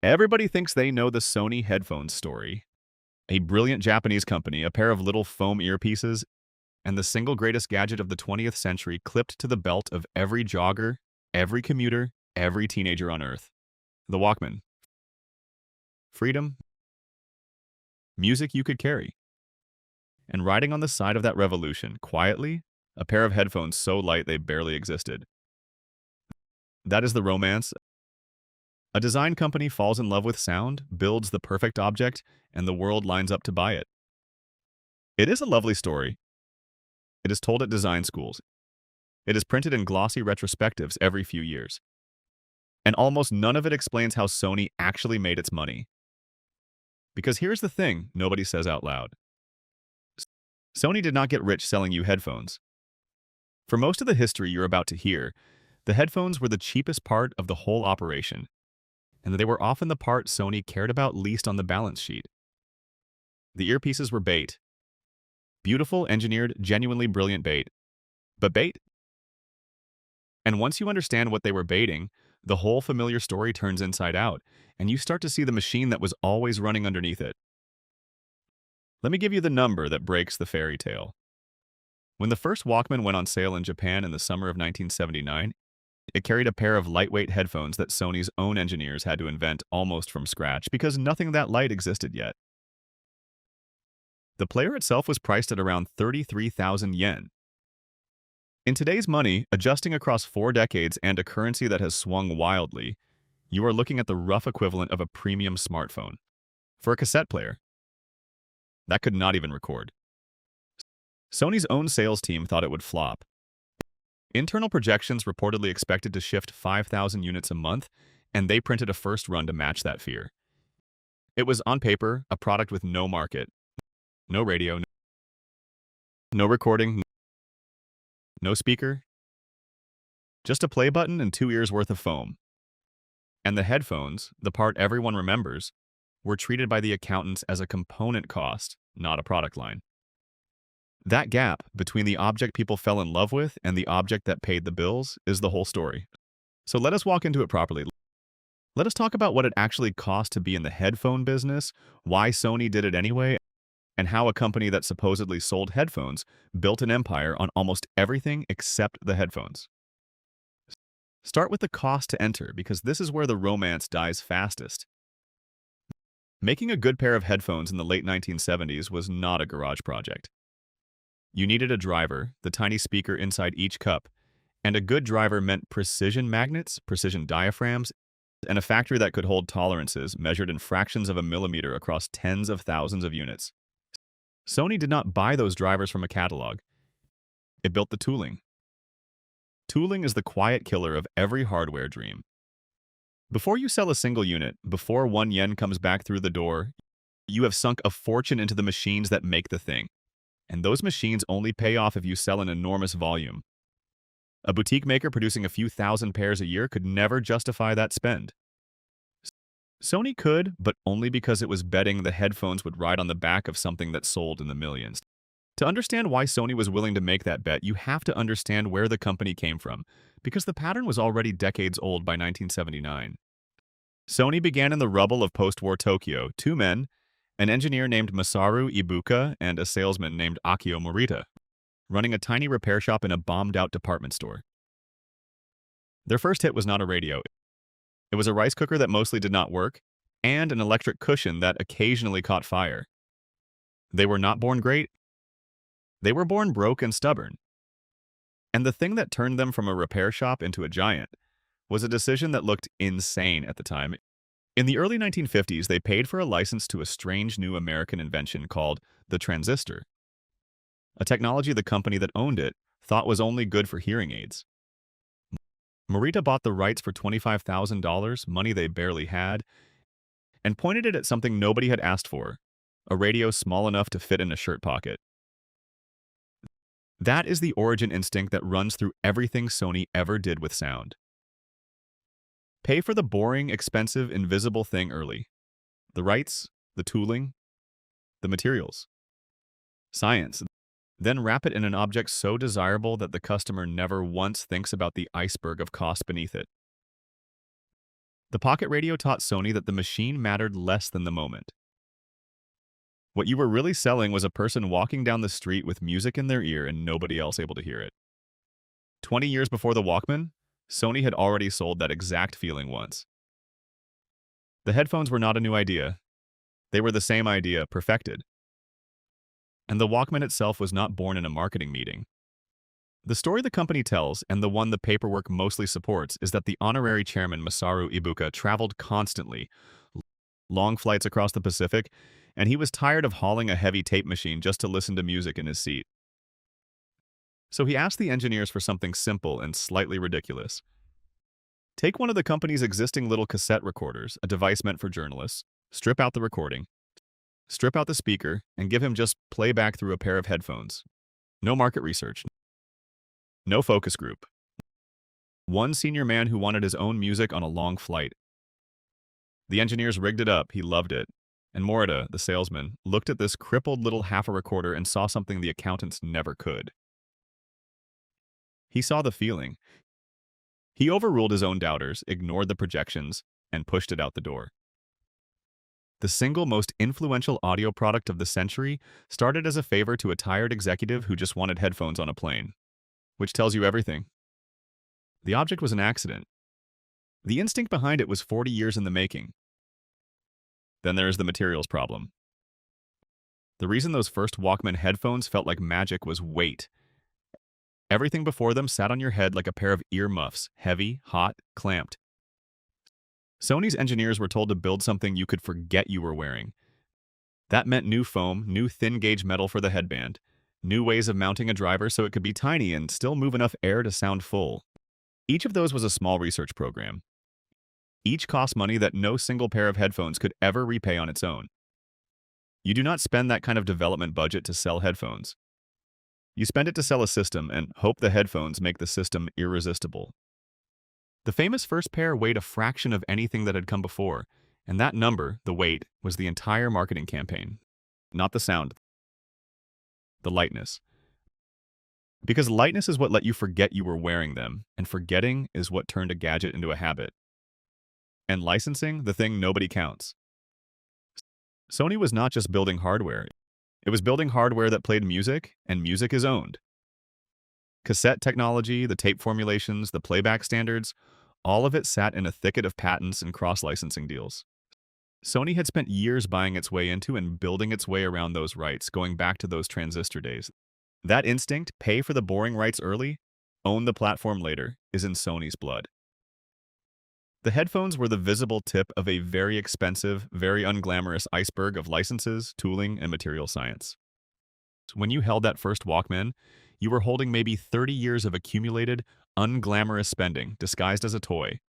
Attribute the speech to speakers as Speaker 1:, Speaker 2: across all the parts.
Speaker 1: Everybody thinks they know the Sony headphones story. A brilliant Japanese company, a pair of little foam earpieces, and the single greatest gadget of the 20th century clipped to the belt of every jogger, every commuter, every teenager on Earth. The Walkman. Freedom, music you could carry. And riding on the side of that revolution, quietly, a pair of headphones so light they barely existed. That is the romance. A design company falls in love with sound, builds the perfect object, and the world lines up to buy it. It is a lovely story. It is told at design schools. It is printed in glossy retrospectives every few years. And almost none of it explains how Sony actually made its money. Because here's the thing nobody says out loud. Sony did not get rich selling you headphones. For most of the history you're about to hear, the headphones were the cheapest part of the whole operation, and they were often the part Sony cared about least on the balance sheet. The earpieces were bait. Beautiful, engineered, genuinely brilliant bait. But bait? And once you understand what they were baiting, the whole familiar story turns inside out, and you start to see the machine that was always running underneath it. Let me give you the number that breaks the fairy tale. When the first Walkman went on sale in Japan in the summer of 1979, it carried a pair of lightweight headphones that Sony's own engineers had to invent almost from scratch because nothing that light existed yet. The player itself was priced at around 33,000 yen. In today's money, adjusting across 4 decades and a currency that has swung wildly, you are looking at the rough equivalent of a premium smartphone. For a cassette player, that could not even record. Sony's own sales team thought it would flop. Internal projections reportedly expected to shift 5,000 units a month, and they printed a first run to match that fear. It was, on paper, a product with no market, no radio, no recording, no speaker, just a play button and 2 ears worth of foam. And the headphones, the part everyone remembers, were treated by the accountants as a component cost, not a product line. That gap between the object people fell in love with and the object that paid the bills is the whole story. So let us walk into it properly. Let us talk about what it actually cost to be in the headphone business, why Sony did it anyway, and how a company that supposedly sold headphones built an empire on almost everything except the headphones. Start with the cost to enter, because this is where the romance dies fastest. Making a good pair of headphones in the late 1970s was not a garage project. You needed a driver, the tiny speaker inside each cup, and a good driver meant precision magnets, precision diaphragms, and a factory that could hold tolerances measured in fractions of a millimeter across tens of thousands of units. Sony did not buy those drivers from a catalog. It built the tooling. Tooling is the quiet killer of every hardware dream. Before you sell a single unit, before 1 yen comes back through the door, you have sunk a fortune into the machines that make the thing. And those machines only pay off if you sell an enormous volume. A boutique maker producing a few thousand pairs a year could never justify that spend. Sony could, but only because it was betting the headphones would ride on the back of something that sold in the millions. To understand why Sony was willing to make that bet, you have to understand where the company came from, because the pattern was already decades old by 1979. Sony began in the rubble of post-war Tokyo, 2 men, an engineer named Masaru Ibuka and a salesman named Akio Morita, running a tiny repair shop in a bombed-out department store. Their first hit was not a radio. It was a rice cooker that mostly did not work, and an electric cushion that occasionally caught fire. They were not born great. They were born broke and stubborn. And the thing that turned them from a repair shop into a giant was a decision that looked insane at the time. In the early 1950s, they paid for a license to a strange new American invention called the transistor, a technology the company that owned it thought was only good for hearing aids. Morita bought the rights for $25,000, money they barely had, and pointed it at something nobody had asked for, a radio small enough to fit in a shirt pocket. That is the origin instinct that runs through everything Sony ever did with sound. Pay for the boring, expensive, invisible thing early. The rights, the tooling, the materials. Science. Then wrap it in an object so desirable that the customer never once thinks about the iceberg of cost beneath it. The pocket radio taught Sony that the machine mattered less than the moment. What you were really selling was a person walking down the street with music in their ear and nobody else able to hear it. 20 years before the Walkman, Sony had already sold that exact feeling once. The headphones were not a new idea. They were the same idea, perfected. And the Walkman itself was not born in a marketing meeting. The story the company tells, and the one the paperwork mostly supports, is that the honorary chairman Masaru Ibuka traveled constantly, long flights across the Pacific, and he was tired of hauling a heavy tape machine just to listen to music in his seat. So he asked the engineers for something simple and slightly ridiculous. Take one of the company's existing little cassette recorders, a device meant for journalists, strip out the recording, strip out the speaker, and give him just playback through a pair of headphones. No market research. No focus group. One senior man who wanted his own music on a long flight. The engineers rigged it up, he loved it. And Morita, the salesman, looked at this crippled little half-a-recorder and saw something the accountants never could. He saw the feeling. He overruled his own doubters, ignored the projections, and pushed it out the door. The single most influential audio product of the century started as a favor to a tired executive who just wanted headphones on a plane. Which tells you everything. The object was an accident. The instinct behind it was 40 years in the making. Then there is the materials problem. The reason those first Walkman headphones felt like magic was weight. Everything before them sat on your head like a pair of earmuffs, heavy, hot, clamped. Sony's engineers were told to build something you could forget you were wearing. That meant new foam, new thin-gauge metal for the headband, new ways of mounting a driver so it could be tiny and still move enough air to sound full. Each of those was a small research program. Each cost money that no single pair of headphones could ever repay on its own. You do not spend that kind of development budget to sell headphones. You spend it to sell a system and hope the headphones make the system irresistible. The famous first pair weighed a fraction of anything that had come before, and that number, the weight, was the entire marketing campaign. Not the sound. The lightness. Because lightness is what let you forget you were wearing them, and forgetting is what turned a gadget into a habit. And licensing, the thing nobody counts. Sony was not just building hardware. It was building hardware that played music, and music is owned. Cassette technology, the tape formulations, the playback standards, all of it sat in a thicket of patents and cross-licensing deals. Sony had spent years buying its way into and building its way around those rights, going back to those transistor days. That instinct, pay for the boring rights early, own the platform later, is in Sony's blood. The headphones were the visible tip of a very expensive, very unglamorous iceberg of licenses, tooling, and material science. When you held that first Walkman, you were holding maybe 30 years of accumulated, unglamorous spending disguised as a toy.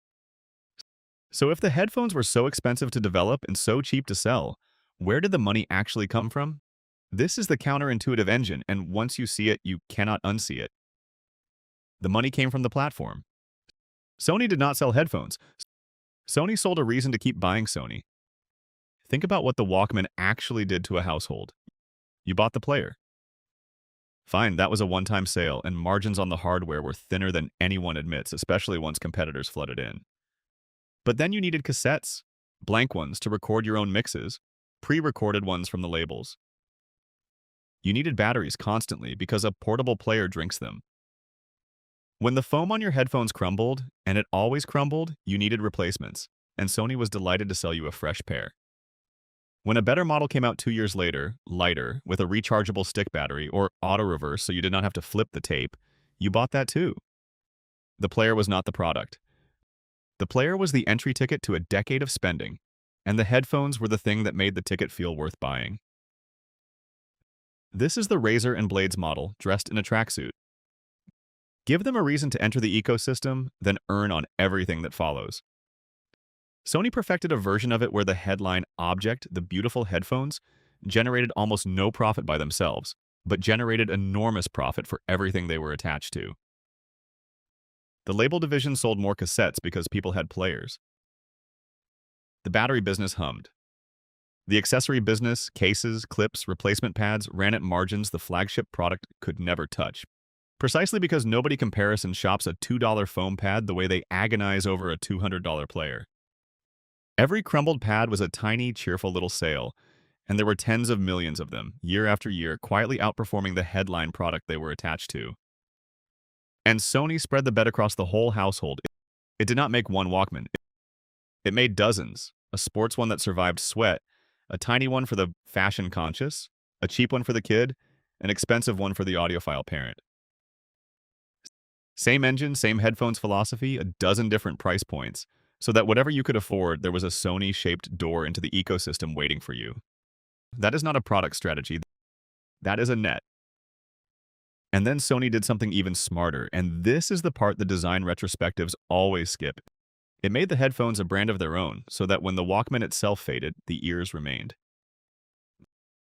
Speaker 1: So if the headphones were so expensive to develop and so cheap to sell, where did the money actually come from? This is the counterintuitive engine, and once you see it, you cannot unsee it. The money came from the platform. Sony did not sell headphones. Sony sold a reason to keep buying Sony. Think about what the Walkman actually did to a household. You bought the player. Fine, that was a one-time sale, and margins on the hardware were thinner than anyone admits, especially once competitors flooded in. But then you needed cassettes, blank ones to record your own mixes, pre-recorded ones from the labels. You needed batteries constantly because a portable player drinks them. When the foam on your headphones crumbled, and it always crumbled, you needed replacements, and Sony was delighted to sell you a fresh pair. When a better model came out 2 years later, lighter, with a rechargeable stick battery or auto-reverse so you did not have to flip the tape, you bought that too. The player was not the product. The player was the entry ticket to a decade of spending, and the headphones were the thing that made the ticket feel worth buying. This is the razor and blades model dressed in a tracksuit. Give them a reason to enter the ecosystem, then earn on everything that follows. Sony perfected a version of it where the headline object, the beautiful headphones, generated almost no profit by themselves, but generated enormous profit for everything they were attached to. The label division sold more cassettes because people had players. The battery business hummed. The accessory business, cases, clips, replacement pads, ran at margins the flagship product could never touch. Precisely because nobody comparison shops a $2 foam pad the way they agonize over a $200 player. Every crumbled pad was a tiny, cheerful little sale, and there were tens of millions of them, year after year, quietly outperforming the headline product they were attached to. And Sony spread the bet across the whole household. It did not make one Walkman. It made dozens. A sports one that survived sweat, a tiny one for the fashion-conscious, a cheap one for the kid, an expensive one for the audiophile parent. Same engine, same headphones philosophy, a dozen different price points, so that whatever you could afford, there was a Sony-shaped door into the ecosystem waiting for you. That is not a product strategy. That is a net. And then Sony did something even smarter, and this is the part the design retrospectives always skip. It made the headphones a brand of their own, so that when the Walkman itself faded, the ears remained.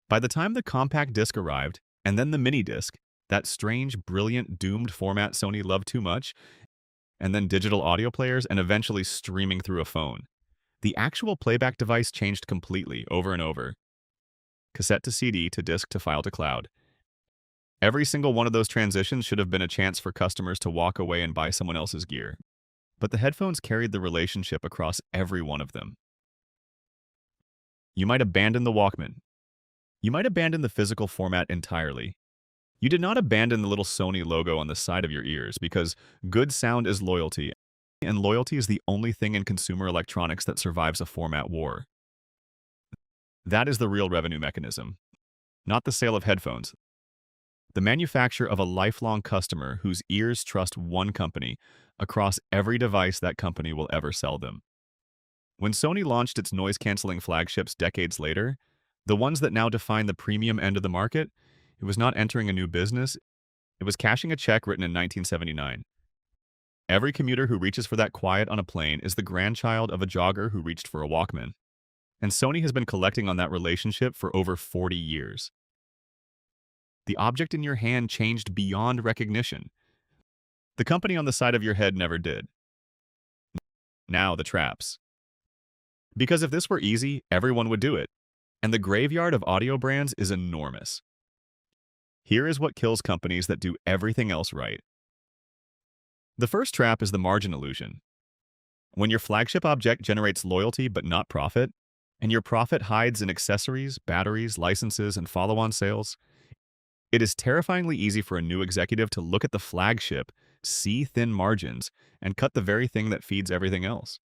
Speaker 1: By the time the compact disc arrived, and then the mini disc, that strange, brilliant, doomed format Sony loved too much, and then digital audio players, and eventually streaming through a phone, the actual playback device changed completely, over and over. Cassette to CD to disc to file to cloud. Every single one of those transitions should have been a chance for customers to walk away and buy someone else's gear. But the headphones carried the relationship across every one of them. You might abandon the Walkman. You might abandon the physical format entirely. You did not abandon the little Sony logo on the side of your ears because good sound is loyalty, and loyalty is the only thing in consumer electronics that survives a format war. That is the real revenue mechanism, not the sale of headphones. The manufacture of a lifelong customer whose ears trust one company across every device that company will ever sell them. When Sony launched its noise-canceling flagships decades later, the ones that now define the premium end of the market, it was not entering a new business, it was cashing a check written in 1979. Every commuter who reaches for that quiet on a plane is the grandchild of a jogger who reached for a Walkman. And Sony has been collecting on that relationship for over 40 years. The object in your hand changed beyond recognition. The company on the side of your head never did. Now the traps. Because if this were easy, everyone would do it. And the graveyard of audio brands is enormous. Here is what kills companies that do everything else right. The first trap is the margin illusion. When your flagship object generates loyalty but not profit, and your profit hides in accessories, batteries, licenses, and follow-on sales, it is terrifyingly easy for a new executive to look at the flagship, see thin margins, and cut the very thing that feeds everything else.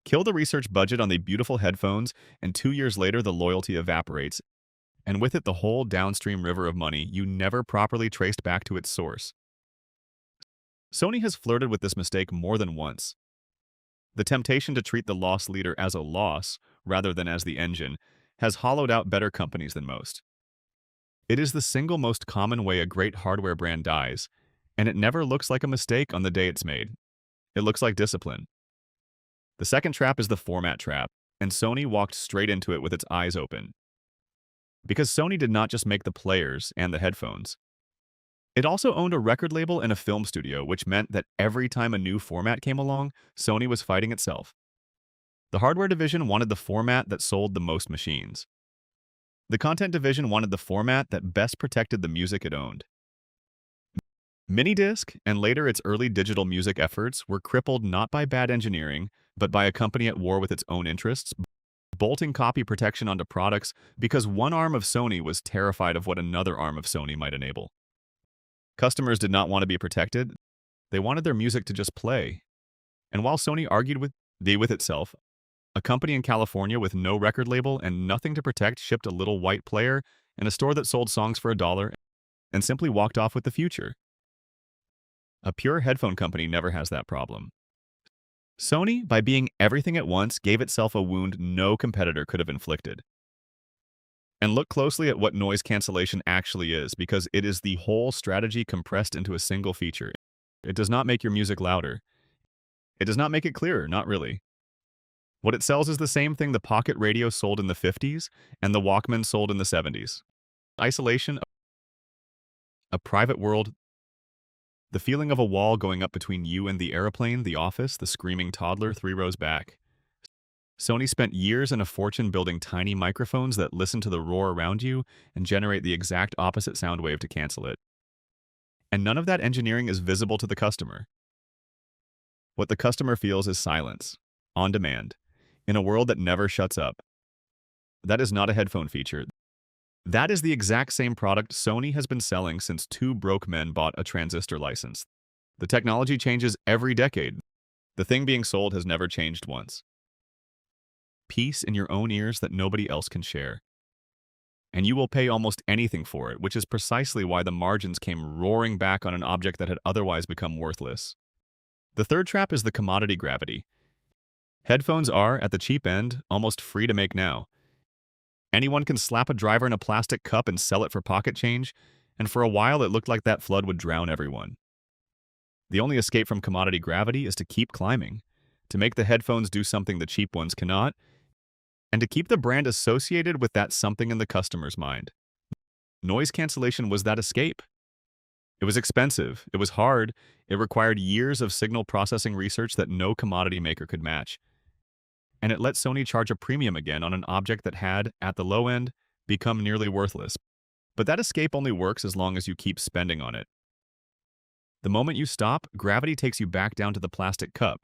Speaker 1: Kill the research budget on the beautiful headphones, and 2 years later the loyalty evaporates, and with it the whole downstream river of money you never properly traced back to its source. Sony has flirted with this mistake more than once. The temptation to treat the loss leader as a loss, rather than as the engine, has hollowed out better companies than most. It is the single most common way a great hardware brand dies, and it never looks like a mistake on the day it's made. It looks like discipline. The second trap is the format trap, and Sony walked straight into it with its eyes open. Because Sony did not just make the players and the headphones. It also owned a record label and a film studio, which meant that every time a new format came along, Sony was fighting itself. The hardware division wanted the format that sold the most machines. The content division wanted the format that best protected the music it owned. Minidisc, and later its early digital music efforts, were crippled not by bad engineering, but by a company at war with its own interests, bolting copy protection onto products because one arm of Sony was terrified of what another arm of Sony might enable. Customers did not want to be protected. They wanted their music to just play. And while Sony argued with itself, a company in California with no record label and nothing to protect shipped a little white player and a store that sold songs for $1 and simply walked off with the future. A pure headphone company never has that problem. Sony, by being everything at once, gave itself a wound no competitor could have inflicted. And look closely at what noise cancellation actually is, because it is the whole strategy compressed into a single feature. It does not make your music louder. It does not make it clearer, not really. What it sells is the same thing the pocket radio sold in the 50s and the Walkman sold in the 70s. Isolation, a private world, the feeling of a wall going up between you and the airplane, the office, the screaming toddler 3 rows back. Sony spent years and a fortune building tiny microphones that listen to the roar around you and generate the exact opposite sound wave to cancel it. And none of that engineering is visible to the customer. What the customer feels is silence, on demand. in a world that never shuts up. That is not a headphone feature. That is the exact same product Sony has been selling since two broke men bought a transistor license. The technology changes every decade. The thing being sold has never changed once. Peace in your own ears that nobody else can share. And you will pay almost anything for it, which is precisely why the margins came roaring back on an object that had otherwise become worthless. The third trap is the commodity gravity. Headphones are, at the cheap end, almost free to make now. Anyone can slap a driver in a plastic cup and sell it for pocket change, and for a while it looked like that flood would drown everyone. The only escape from commodity gravity is to keep climbing, to make the headphones do something the cheap ones cannot, and to keep the brand associated with that something in the customer's mind. Noise cancellation was that escape. It was expensive, it was hard, it required years of signal processing research that no commodity maker could match. And it let Sony charge a premium again on an object that had, at the low end, become nearly worthless. But that escape only works as long as you keep spending on it. The moment you stop, gravity takes you back down to the plastic cup,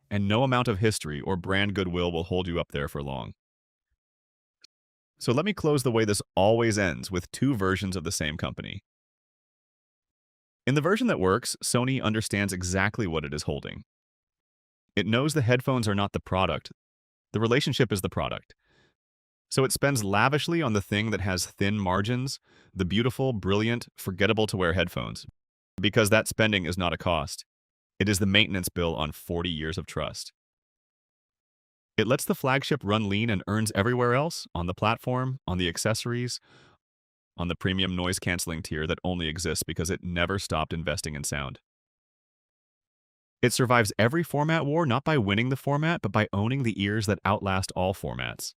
Speaker 1: and no amount of history or brand goodwill will hold you up there for long. So let me close the way this always ends, with two versions of the same company. In the version that works, Sony understands exactly what it is holding. It knows the headphones are not the product. The relationship is the product. So it spends lavishly on the thing that has thin margins, the beautiful, brilliant, forgettable-to-wear headphones. Because that spending is not a cost. It is the maintenance bill on 40 years of trust. It lets the flagship run lean and earns everywhere else, on the platform, on the accessories, on the premium noise-canceling tier that only exists because it never stopped investing in sound. It survives every format war not by winning the format, but by owning the ears that outlast all formats.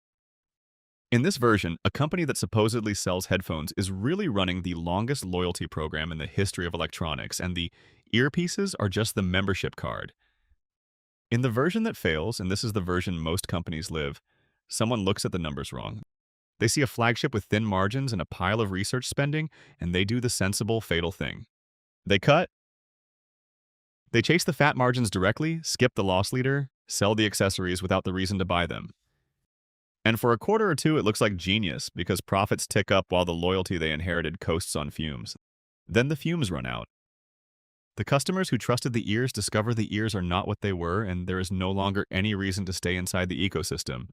Speaker 1: In this version, a company that supposedly sells headphones is really running the longest loyalty program in the history of electronics, and the earpieces are just the membership card. In the version that fails, and this is the version most companies live, someone looks at the numbers wrong. They see a flagship with thin margins and a pile of research spending, and they do the sensible, fatal thing. They cut. They chase the fat margins directly, skip the loss leader, sell the accessories without the reason to buy them. And for a quarter or two, it looks like genius, because profits tick up while the loyalty they inherited coasts on fumes. Then the fumes run out. The customers who trusted the ears discover the ears are not what they were, and there is no longer any reason to stay inside the ecosystem.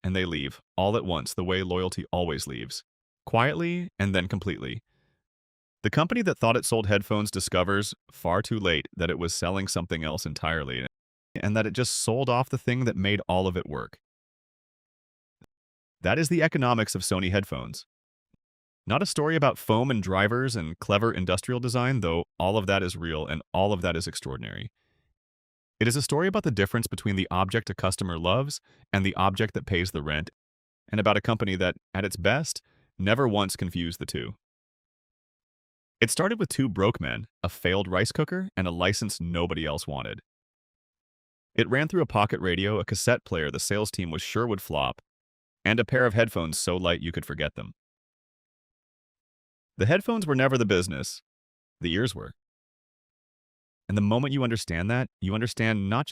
Speaker 1: And they leave, all at once, the way loyalty always leaves. Quietly, and then completely. The company that thought it sold headphones discovers, far too late, that it was selling something else entirely, and that it just sold off the thing that made all of it work. That is the economics of Sony headphones. Not a story about foam and drivers and clever industrial design, though all of that is real and all of that is extraordinary. It is a story about the difference between the object a customer loves and the object that pays the rent, and about a company that, at its best, never once confused the two. It started with two broke men, a failed rice cooker, and a license nobody else wanted. It ran through a pocket radio, a cassette player the sales team was sure would flop, and a pair of headphones so light you could forget them. The headphones were never the business. The ears were. And the moment you understand that, you understand not just